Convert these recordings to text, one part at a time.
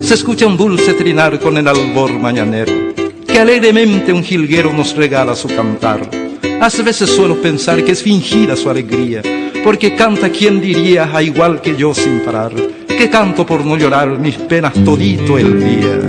Se escucha un dulce trinar con el albor mañanero, que alegremente un jilguero nos regala su cantar. A veces suelo pensar que es fingida su alegría, porque canta quien diría a igual que yo sin parar, que canto por no llorar mis penas todito el día.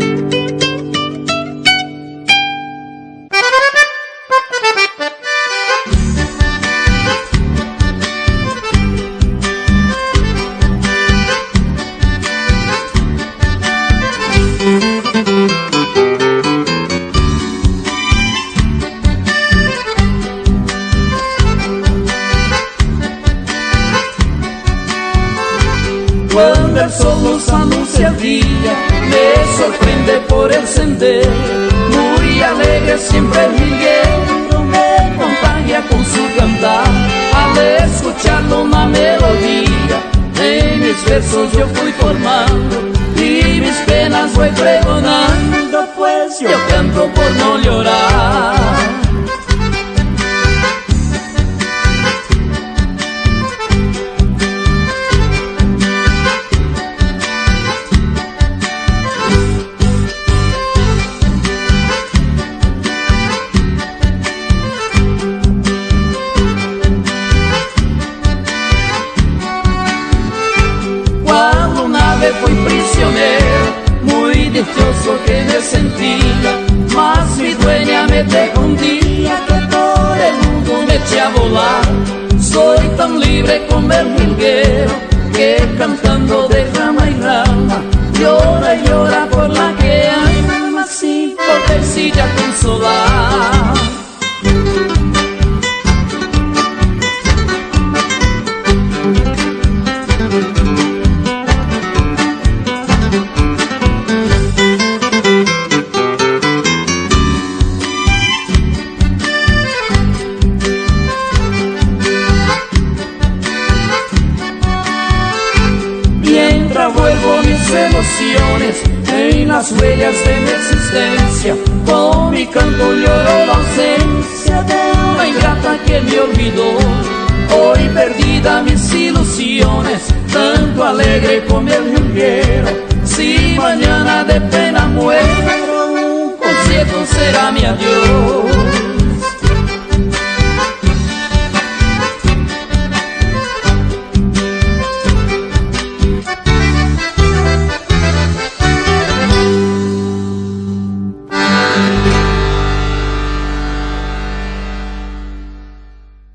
Cuando el sol nos anuncia el día, me sorprende por el sendero. Muy alegre siempre el jilguero me contagia con su cantar. Al escucharlo una melodía, en mis versos yo fui formando y mis penas voy pregonando, pues yo canto por no llorar. Fui prisionero, muy dichoso que me sentía, mas mi dueña me dejó un día que todo el mundo me eché a volar. Soy tan libre como el jilguero que cantando de rama en rama llora y llora por la que ama sin poderse ya consolar. Vuelvo mis emociones en las huellas de mi existencia. Con mi canto lloro la ausencia de una ingrata que me olvidó. Hoy perdida mis ilusiones, tanto alegre como el jilguero. Si mañana de pena muero, un concierto será mi adiós.